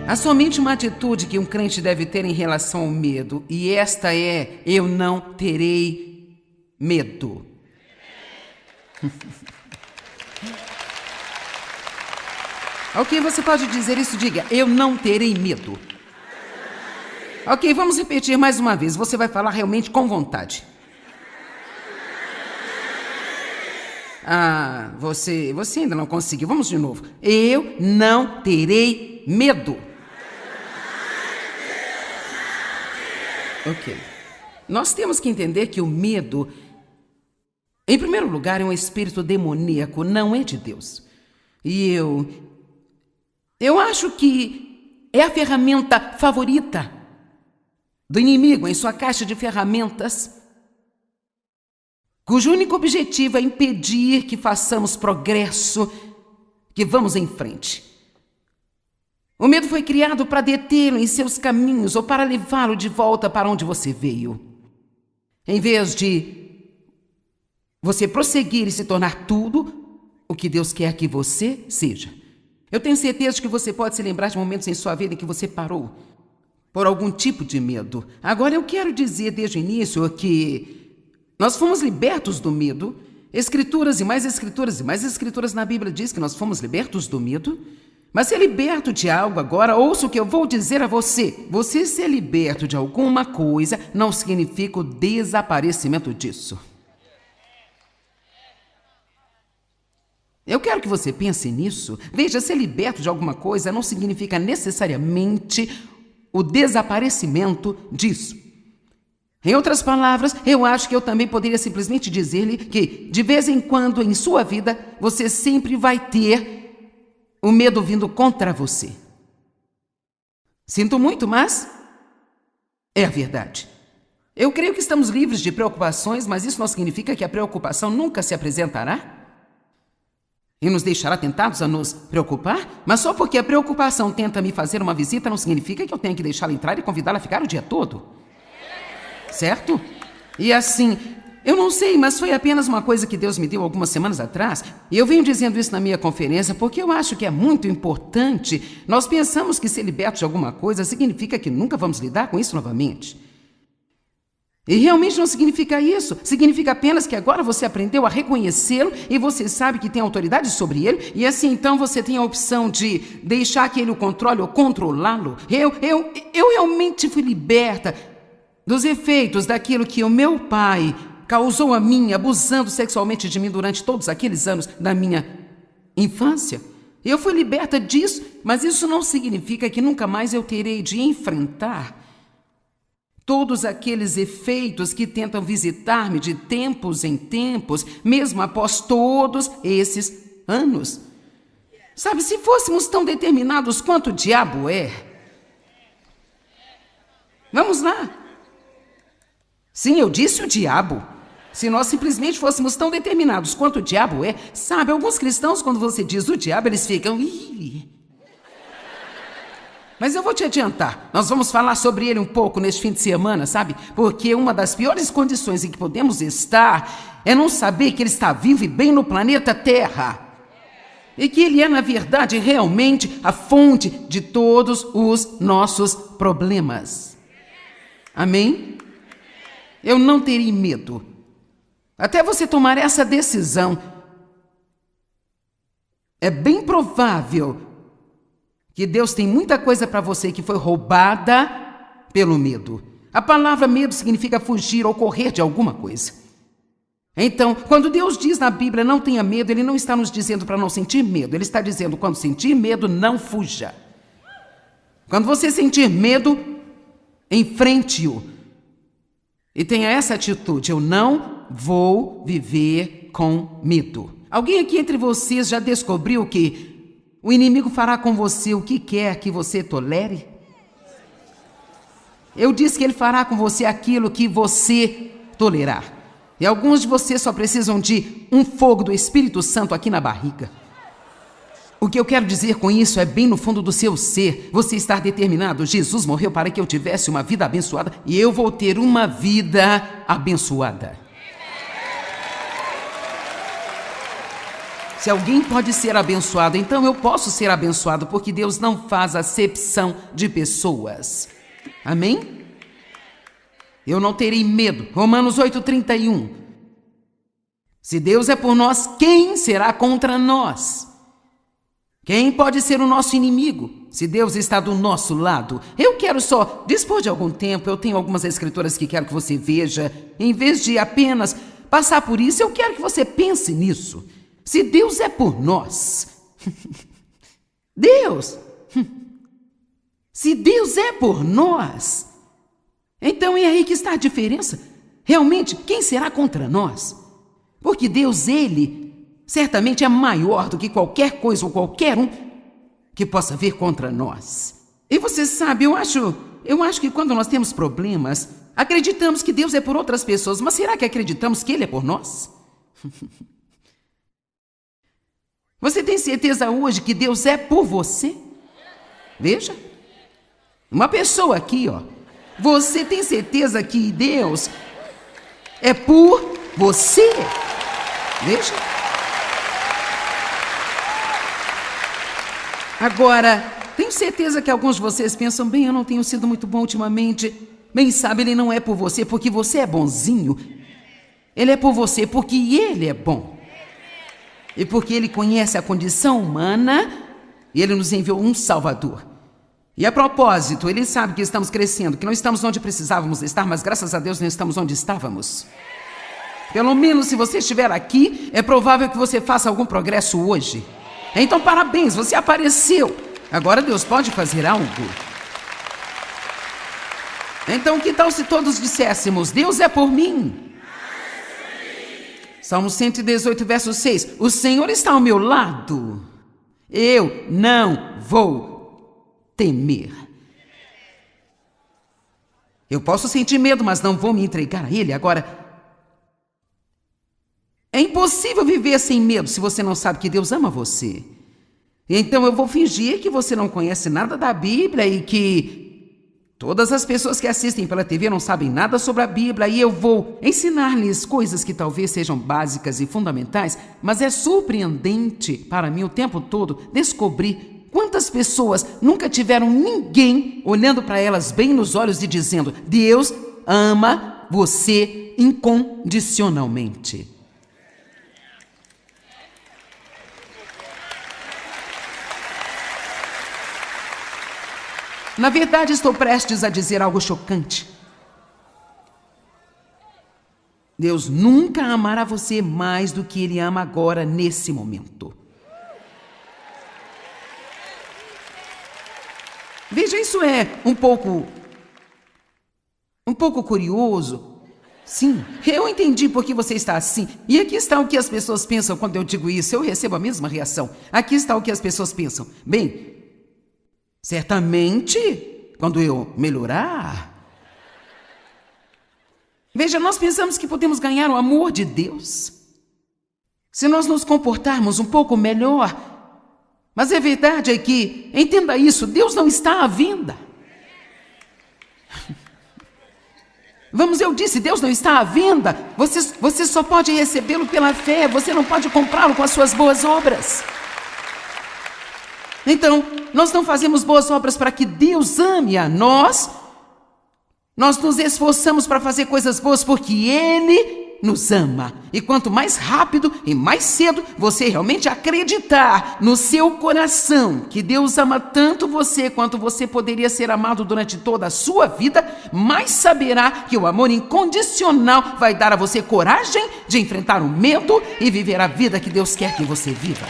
Há somente uma atitude que um crente deve ter em relação ao medo, e esta é: eu não terei medo. Ok, você pode dizer isso, diga: eu não terei medo. Ok, vamos repetir mais uma vez, você vai falar realmente com vontade. Ah, você ainda não conseguiu, vamos de novo. Eu não terei medo. Ok. Nós temos que entender que o medo, em primeiro lugar, é um espírito demoníaco, não é de Deus. E eu acho que é a ferramenta favorita do inimigo em sua caixa de ferramentas, cujo único objetivo é impedir que façamos progresso, que vamos em frente. O medo foi criado para detê-lo em seus caminhos ou para levá-lo de volta para onde você veio. Em vez de você prosseguir e se tornar tudo o que Deus quer que você seja. Eu tenho certeza de que você pode se lembrar de momentos em sua vida em que você parou por algum tipo de medo. Agora, eu quero dizer desde o início que nós fomos libertos do medo. Escrituras e mais escrituras e mais escrituras na Bíblia diz que nós fomos libertos do medo. Mas ser liberto de algo agora, ouça o que eu vou dizer a você. Você ser liberto de alguma coisa não significa o desaparecimento disso. Eu quero que você pense nisso. Veja, ser liberto de alguma coisa não significa necessariamente o desaparecimento disso. Em outras palavras, eu acho que eu também poderia simplesmente dizer-lhe que, de vez em quando em sua vida, você sempre vai ter o medo vindo contra você. Sinto muito, mas é a verdade. Eu creio que estamos livres de preocupações, mas isso não significa que a preocupação nunca se apresentará e nos deixará tentados a nos preocupar. Mas só porque a preocupação tenta me fazer uma visita não significa que eu tenha que deixá-la entrar e convidá-la a ficar o dia todo. Certo? E assim, eu não sei, mas foi apenas uma coisa que Deus me deu algumas semanas atrás, e eu venho dizendo isso na minha conferência porque eu acho que é muito importante. Nós pensamos que ser liberto de alguma coisa significa que nunca vamos lidar com isso novamente. E realmente não significa isso. Significa apenas que agora você aprendeu a reconhecê-lo e você sabe que tem autoridade sobre ele, e assim então você tem a opção de deixar que ele o controle ou controlá-lo. Eu realmente fui liberta dos efeitos daquilo que o meu pai causou a mim, abusando sexualmente de mim durante todos aqueles anos da minha infância. Eu fui liberta disso, mas isso não significa que nunca mais eu terei de enfrentar todos aqueles efeitos que tentam visitar-me de tempos em tempos, mesmo após todos esses anos. Sabe, se fôssemos tão determinados quanto o diabo é... Vamos lá. Sim, eu disse o diabo. Se nós simplesmente fôssemos tão determinados quanto o diabo é... Sabe, alguns cristãos, quando você diz o diabo, eles ficam... Ih. Mas eu vou te adiantar, nós vamos falar sobre ele um pouco neste fim de semana, sabe? Porque uma das piores condições em que podemos estar é não saber que ele está vivo e bem no planeta Terra. E que ele é, na verdade, realmente a fonte de todos os nossos problemas. Amém? Eu não terei medo. Até você tomar essa decisão, é bem provável que Deus tem muita coisa para você que foi roubada pelo medo. A palavra medo significa fugir ou correr de alguma coisa. Então, quando Deus diz na Bíblia não tenha medo, Ele não está nos dizendo para não sentir medo. Ele está dizendo, quando sentir medo, não fuja. Quando você sentir medo, enfrente-o. E tenha essa atitude, eu não vou viver com medo. Alguém aqui entre vocês já descobriu que o inimigo fará com você o que quer que você tolere? Eu disse que ele fará com você aquilo que você tolerar. E alguns de vocês só precisam de um fogo do Espírito Santo aqui na barriga. O que eu quero dizer com isso é bem no fundo do seu ser. Você estar determinado. Jesus morreu para que eu tivesse uma vida abençoada e eu vou ter uma vida abençoada. Se alguém pode ser abençoado, então eu posso ser abençoado, porque Deus não faz acepção de pessoas. Amém? Eu não terei medo. Romanos 8:31. Se Deus é por nós, quem será contra nós? Quem pode ser o nosso inimigo, se Deus está do nosso lado? Eu quero só dispor de algum tempo, eu tenho algumas escrituras que quero que você veja. Em vez de apenas passar por isso, eu quero que você pense nisso. Se Deus é por nós, se Deus é por nós, então é aí que está a diferença. Realmente, quem será contra nós? Porque Deus, Ele, certamente é maior do que qualquer coisa ou qualquer um que possa vir contra nós. E você sabe, eu acho que quando nós temos problemas, acreditamos que Deus é por outras pessoas, mas será que acreditamos que Ele é por nós? Você tem certeza hoje que Deus é por você? Veja, uma pessoa aqui, ó. Você tem certeza que Deus é por você? Veja. Agora, tenho certeza que alguns de vocês pensam, bem, eu não tenho sido muito bom ultimamente. Bem, sabe, Ele não é por você porque você é bonzinho. Ele é por você porque Ele é bom. E porque Ele conhece a condição humana e Ele nos enviou um Salvador. E a propósito, Ele sabe que estamos crescendo, que não estamos onde precisávamos estar, mas graças a Deus não estamos onde estávamos. Pelo menos se você estiver aqui, é provável que você faça algum progresso hoje. Então parabéns, você apareceu. Agora Deus pode fazer algo. Então que tal se todos disséssemos, Deus é por mim? Salmo 118, verso 6. O Senhor está ao meu lado. Eu não vou temer. Eu posso sentir medo, mas não vou me entregar a Ele. Agora, é impossível viver sem medo se você não sabe que Deus ama você. Então eu vou fingir que você não conhece nada da Bíblia e que todas as pessoas que assistem pela TV não sabem nada sobre a Bíblia e eu vou ensinar-lhes coisas que talvez sejam básicas e fundamentais, mas é surpreendente para mim o tempo todo descobrir quantas pessoas nunca tiveram ninguém olhando para elas bem nos olhos e dizendo, Deus ama você incondicionalmente. Na verdade, estou prestes a dizer algo chocante. Deus nunca amará você mais do que Ele ama agora, nesse momento. Veja, isso é um pouco curioso. Sim, eu entendi por que você está assim. E aqui está o que as pessoas pensam quando eu digo isso. Eu recebo a mesma reação. Aqui está o que as pessoas pensam. Bem, certamente, quando eu melhorar... Veja, nós pensamos que podemos ganhar o amor de Deus se nós nos comportarmos um pouco melhor. Mas a verdade é que, entenda isso, Deus não está à venda. Vamos, eu disse, Deus não está à venda. Você só pode recebê-lo pela fé, você não pode comprá-lo com as suas boas obras. Então, nós não fazemos boas obras para que Deus ame a nós. Nós nos esforçamos para fazer coisas boas porque Ele nos ama. E quanto mais rápido e mais cedo você realmente acreditar no seu coração que Deus ama tanto você quanto você poderia ser amado durante toda a sua vida, mais saberá que o amor incondicional vai dar a você coragem de enfrentar o medo e viver a vida que Deus quer que você viva.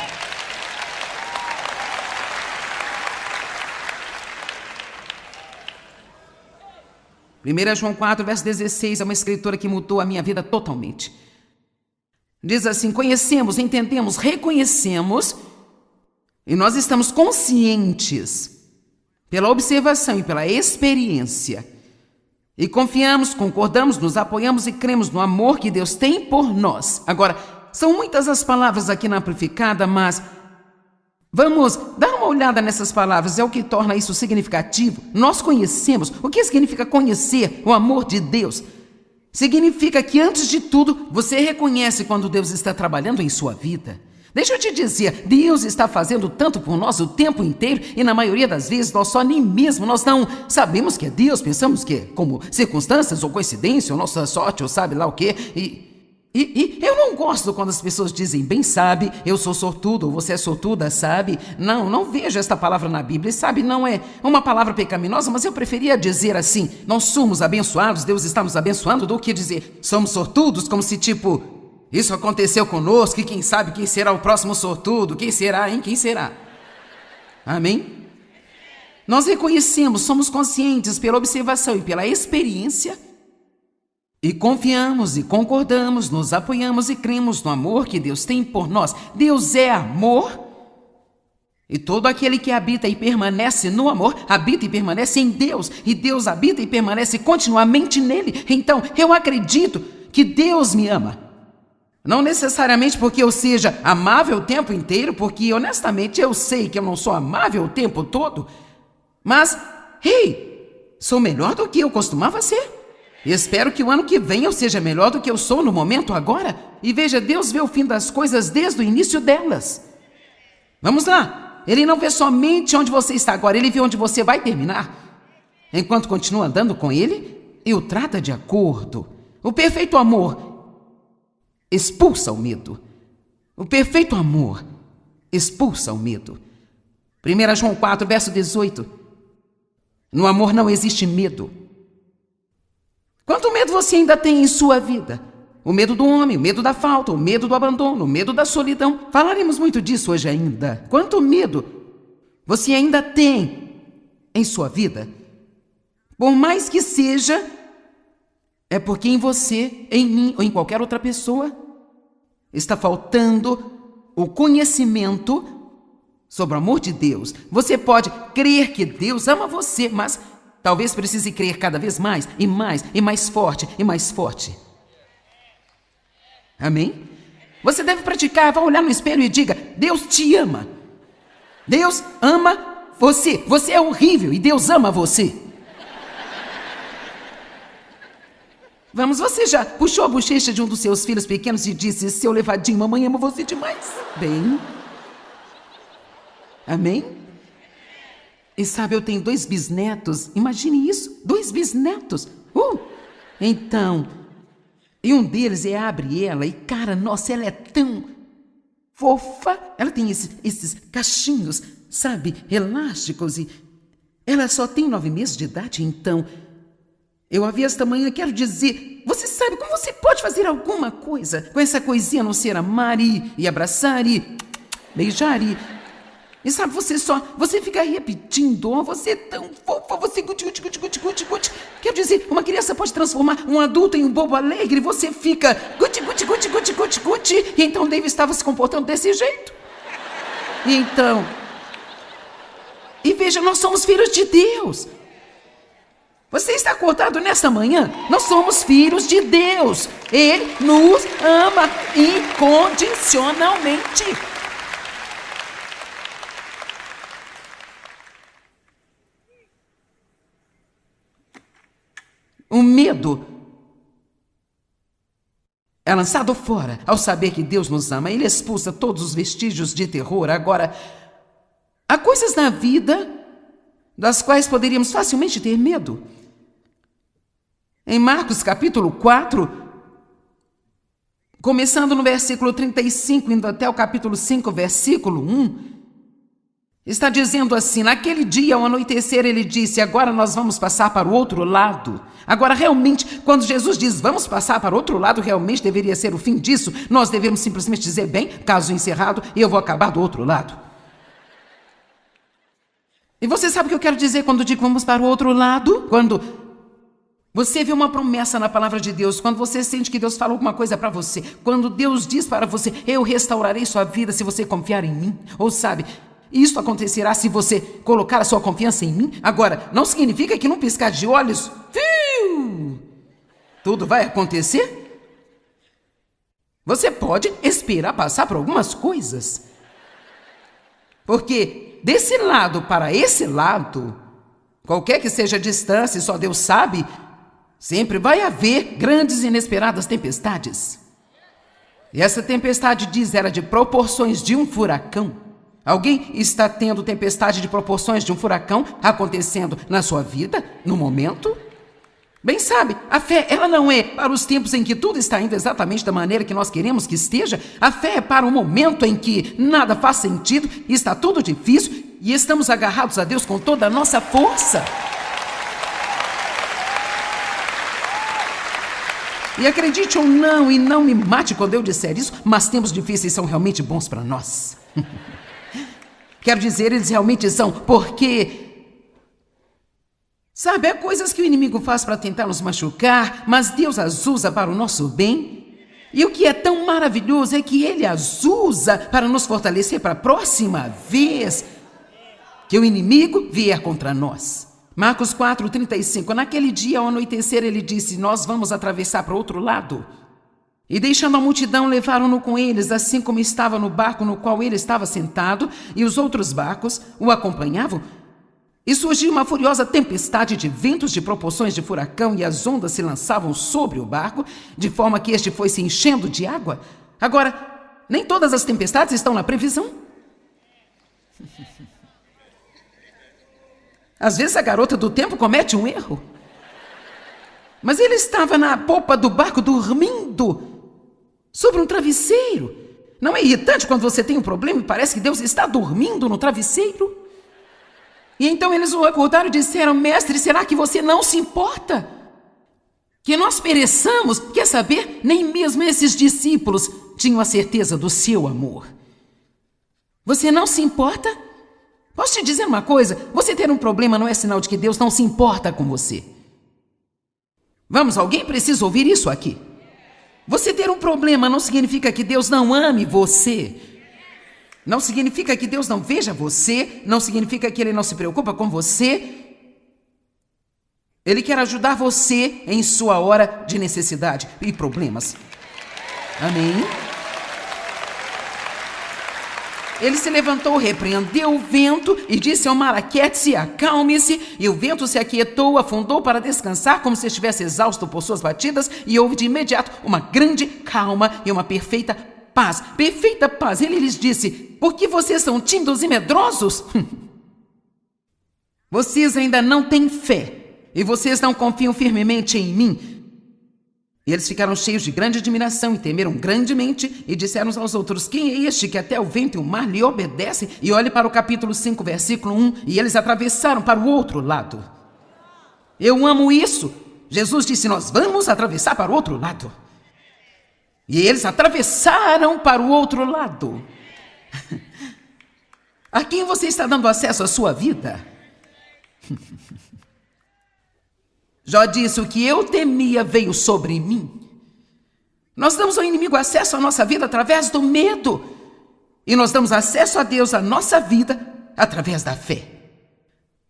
1 João 4, verso 16, é uma escritura que mudou a minha vida totalmente. Diz assim, conhecemos, entendemos, reconhecemos, e nós estamos conscientes, pela observação e pela experiência, e confiamos, concordamos, nos apoiamos e cremos no amor que Deus tem por nós. Agora, são muitas as palavras aqui na Amplificada, mas... vamos dar uma olhada nessas palavras, é o que torna isso significativo. Nós conhecemos. O que significa conhecer o amor de Deus? Significa que, antes de tudo, você reconhece quando Deus está trabalhando em sua vida. Deixa eu te dizer, Deus está fazendo tanto por nós o tempo inteiro e na maioria das vezes nós só nem mesmo, nós não sabemos que é Deus, pensamos que é como circunstâncias ou coincidência ou nossa sorte ou sabe lá o quê. E eu não gosto quando as pessoas dizem, bem sabe, eu sou sortudo ou você é sortuda, sabe? Não vejo esta palavra na Bíblia, sabe, não é uma palavra pecaminosa, mas eu preferia dizer assim, nós somos abençoados, Deus está nos abençoando, do que dizer, somos sortudos, como se tipo, isso aconteceu conosco e quem sabe quem será o próximo sortudo, quem será, hein, quem será? Amém? Nós reconhecemos, somos conscientes pela observação e pela experiência e confiamos e concordamos, nos apoiamos e cremos no amor que Deus tem por nós. Deus é amor e todo aquele que habita e permanece no amor, habita e permanece em Deus e Deus habita e permanece continuamente nele. Então, eu acredito que Deus me ama. Não necessariamente porque eu seja amável o tempo inteiro, porque honestamente eu sei que eu não sou amável o tempo todo, mas, sou melhor do que eu costumava ser. Espero que o ano que vem eu seja melhor do que eu sou no momento agora. E veja, Deus vê o fim das coisas desde o início delas. Vamos lá. Ele não vê somente onde você está agora, ele vê onde você vai terminar. Enquanto continua andando com ele e o trata de acordo. O perfeito amor expulsa o medo. O perfeito amor expulsa o medo. 1 João 4, verso 18. No amor não existe medo. Quanto medo você ainda tem em sua vida? O medo do homem, o medo da falta, o medo do abandono, o medo da solidão. Falaremos muito disso hoje ainda. Quanto medo você ainda tem em sua vida? Por mais que seja, é porque em você, em mim ou em qualquer outra pessoa está faltando o conhecimento sobre o amor de Deus. Você pode crer que Deus ama você, mas talvez precise crer cada vez mais e mais e mais forte e mais forte. Amém? Você deve praticar, vá olhar no espelho e diga, Deus te ama. Deus ama você. Você é horrível e Deus ama você. Vamos, você já puxou a bochecha de um dos seus filhos pequenos e disse, seu levadinho, mamãe ama você demais. Bem, amém? E sabe, eu tenho 2 bisnetos, imagine isso, 2 bisnetos. Então, e um deles é a Gabriela, e cara, nossa, ela é tão fofa, ela tem esses cachinhos, sabe, elásticos, e ela só tem 9 meses de idade, então, eu a vi esta manhã, quero dizer, você sabe como você pode fazer alguma coisa com essa coisinha, a não ser amar e abraçar e beijar e sabe, você fica repetindo, você é tão fofa, você guti. Quer dizer, uma criança pode transformar um adulto em um bobo alegre, você fica guti. E então David estava se comportando desse jeito. E veja, nós somos filhos de Deus. Você está acordado nesta manhã? Nós somos filhos de Deus. Ele nos ama incondicionalmente. O medo é lançado fora ao saber que Deus nos ama. Ele expulsa todos os vestígios de terror. Agora, há coisas na vida das quais poderíamos facilmente ter medo. Em Marcos capítulo 4, começando no versículo 35, indo até o capítulo 5, versículo 1, está dizendo assim, naquele dia, ao anoitecer, ele disse, agora nós vamos passar para o outro lado. Agora, realmente, quando Jesus diz, vamos passar para o outro lado, realmente deveria ser o fim disso. Nós devemos simplesmente dizer, bem, caso encerrado, eu vou acabar do outro lado. E você sabe o que eu quero dizer quando digo vamos para o outro lado? Quando você vê uma promessa na palavra de Deus, quando você sente que Deus fala alguma coisa para você, quando Deus diz para você, eu restaurarei sua vida se você confiar em mim, ou sabe, isso acontecerá se você colocar a sua confiança em mim. Agora, não significa que num piscar de olhos, tudo vai acontecer. Você pode esperar passar por algumas coisas. Porque desse lado para esse lado, qualquer que seja a distância, só Deus sabe, sempre vai haver grandes e inesperadas tempestades. E essa tempestade, diz, era de proporções de um furacão. Alguém está tendo tempestade de proporções de um furacão acontecendo na sua vida, no momento? Bem sabe, a fé, ela não é para os tempos em que tudo está indo exatamente da maneira que nós queremos que esteja. A fé é para o momento em que nada faz sentido, e está tudo difícil, e estamos agarrados a Deus com toda a nossa força. E acredite ou não, e não me mate quando eu disser isso, mas tempos difíceis são realmente bons para nós. Quero dizer, eles realmente são, porque... sabe, há coisas que o inimigo faz para tentar nos machucar, mas Deus as usa para o nosso bem. E o que é tão maravilhoso é que Ele as usa para nos fortalecer para a próxima vez que o inimigo vier contra nós. Marcos 4:35. Naquele dia, ao anoitecer, ele disse: nós vamos atravessar para o outro lado. E deixando a multidão, levaram-no com eles, assim como estava no barco no qual ele estava sentado, e os outros barcos o acompanhavam. E surgiu uma furiosa tempestade de ventos de proporções de furacão, e as ondas se lançavam sobre o barco, de forma que este foi se enchendo de água. Agora, nem todas as tempestades estão na previsão. Às vezes a garota do tempo comete um erro. Mas ele estava na popa do barco dormindo sobre um travesseiro. Não é irritante quando você tem um problema e parece que Deus está dormindo no travesseiro? E então eles o acordaram e disseram: mestre, será que você não se importa que nós pereçamos? Quer saber? Nem mesmo esses discípulos tinham a certeza do seu amor. Você não se importa? Posso te dizer uma coisa? Você ter um problema não é sinal de que Deus não se importa com você. Vamos, alguém precisa ouvir isso aqui. Você ter um problema não significa que Deus não ame você. Não significa que Deus não veja você. Não significa que Ele não se preocupa com você. Ele quer ajudar você em sua hora de necessidade e problemas. Amém? Ele se levantou, repreendeu o vento e disse ao mar: aquiete-se, acalme-se. E o vento se aquietou, afundou para descansar, como se estivesse exausto por suas batidas, e houve de imediato uma grande calma e uma perfeita paz. Perfeita paz. Ele lhes disse: por que vocês são tímidos e medrosos? Vocês ainda não têm fé, e vocês não confiam firmemente em mim. E eles ficaram cheios de grande admiração e temeram grandemente, e disseram uns aos outros: quem é este que até o vento e o mar lhe obedecem? E olhe para o capítulo 5, versículo 1, e eles atravessaram para o outro lado. Eu amo isso. Jesus disse: nós vamos atravessar para o outro lado. E eles atravessaram para o outro lado. A quem você está dando acesso à sua vida? Jó disse: o que eu temia veio sobre mim. Nós damos ao inimigo acesso à nossa vida através do medo. E nós damos acesso a Deus à nossa vida através da fé.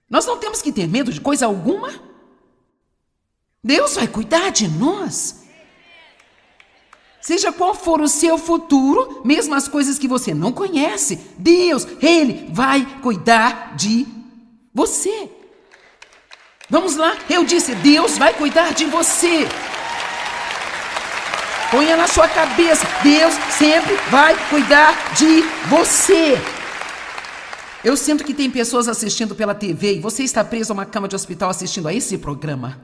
Nós não temos que ter medo de coisa alguma. Deus vai cuidar de nós. Seja qual for o seu futuro, mesmo as coisas que você não conhece, Deus, Ele vai cuidar de você. Vamos lá, eu disse: Deus vai cuidar de você. Ponha na sua cabeça: Deus sempre vai cuidar de você. Eu sinto que tem pessoas assistindo pela TV e você está preso a uma cama de hospital assistindo a esse programa.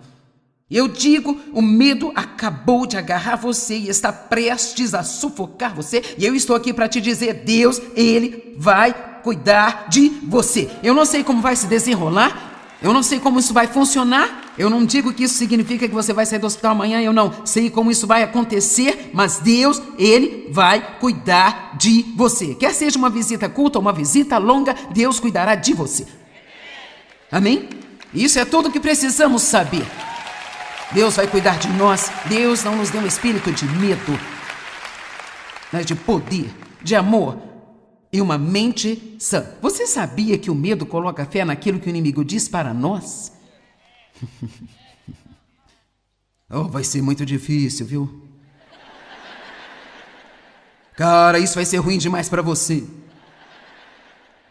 Eu digo, o medo acabou de agarrar você e está prestes a sufocar você. E eu estou aqui para te dizer: Deus, Ele vai cuidar de você. Eu não sei como vai se desenrolar. Eu não sei como isso vai funcionar. Eu não digo que isso significa que você vai sair do hospital amanhã. Eu não sei como isso vai acontecer. Mas Deus, Ele vai cuidar de você. Quer seja uma visita curta ou uma visita longa, Deus cuidará de você. Amém? Isso é tudo o que precisamos saber. Deus vai cuidar de nós. Deus não nos deu um espírito de medo, mas de poder, de amor e uma mente sã. Você sabia que o medo coloca fé naquilo que o inimigo diz para nós? Oh, vai ser muito difícil, viu? Cara, isso vai ser ruim demais para você.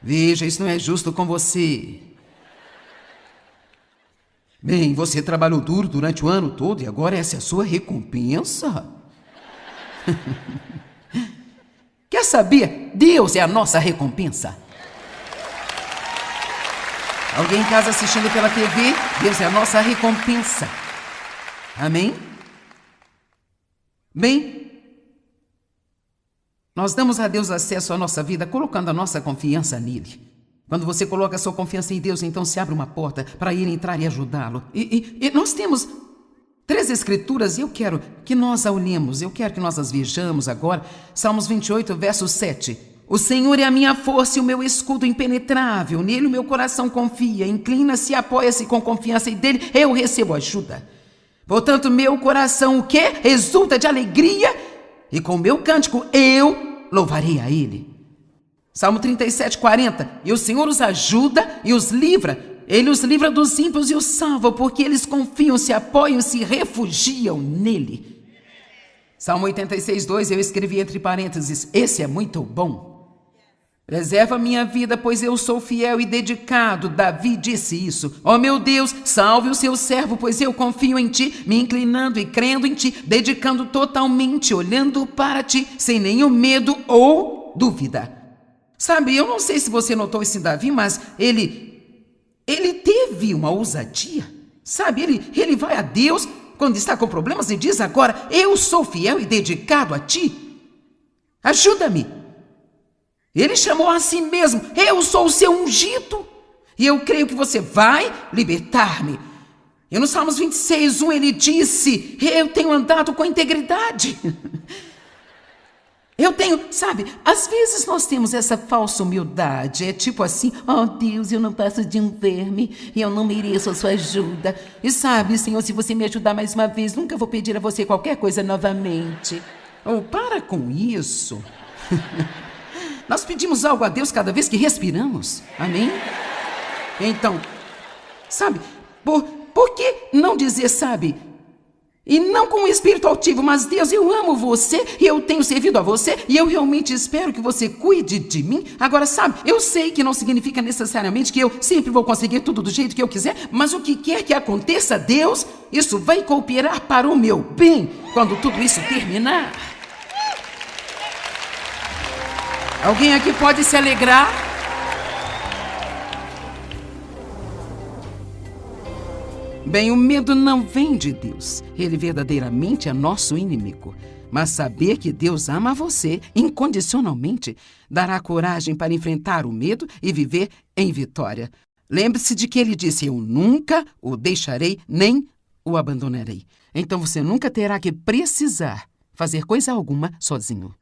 Veja, isso não é justo com você. Bem, você trabalhou duro durante o ano todo e agora essa é a sua recompensa? Quer saber? Deus é a nossa recompensa. Alguém em casa assistindo pela TV? Deus é a nossa recompensa. Amém? Bem, nós damos a Deus acesso à nossa vida colocando a nossa confiança nele. Quando você coloca a sua confiança em Deus, então se abre uma porta para ele entrar e ajudá-lo. E nós temos 3 escrituras e eu quero que nós a olhemos, eu quero que nós as vejamos agora. Salmos 28, verso 7. O Senhor é a minha força e o meu escudo impenetrável. Nele o meu coração confia, inclina-se e apoia-se com confiança e dele eu recebo ajuda. Portanto, meu coração o quê? Exulta de alegria e com o meu cântico eu louvarei a ele. Salmo 37, 40. E o Senhor os ajuda e os livra. Ele os livra dos ímpios e os salva, porque eles confiam, se apoiam, se refugiam nele. Salmo 86, 2. Eu escrevi entre parênteses, esse é muito bom. Preserva minha vida, pois eu sou fiel e dedicado. Davi disse isso. Ó meu Deus, salve o seu servo, pois eu confio em ti, me inclinando e crendo em ti, dedicando totalmente, olhando para ti, sem nenhum medo ou dúvida. Sabe, eu não sei se você notou esse Davi, mas ele teve uma ousadia. Sabe, ele vai a Deus quando está com problemas e diz agora, eu sou fiel e dedicado a ti. Ajuda-me. Ele chamou a si mesmo, eu sou o seu ungido. E eu creio que você vai libertar-me. E no Salmos 26, 1 ele disse, eu tenho andado com integridade. Eu tenho, sabe, às vezes nós temos essa falsa humildade, é tipo assim, oh Deus, eu não passo de um verme e eu não mereço a sua ajuda. E sabe, Senhor, se você me ajudar mais uma vez, nunca vou pedir a você qualquer coisa novamente. Oh, para com isso. Nós pedimos algo a Deus cada vez que respiramos, amém? Então, sabe, por que não dizer, sabe, e não com um espírito altivo, mas Deus, eu amo você, e eu tenho servido a você, e eu realmente espero que você cuide de mim. Agora, sabe, eu sei que não significa necessariamente que eu sempre vou conseguir tudo do jeito que eu quiser, mas o que quer que aconteça, Deus, isso vai cooperar para o meu bem, quando tudo isso terminar. Alguém aqui pode se alegrar? Bem, o medo não vem de Deus. Ele verdadeiramente é nosso inimigo. Mas saber que Deus ama você incondicionalmente dará coragem para enfrentar o medo e viver em vitória. Lembre-se de que ele disse, eu nunca o deixarei nem o abandonarei. Então você nunca terá que precisar fazer coisa alguma sozinho.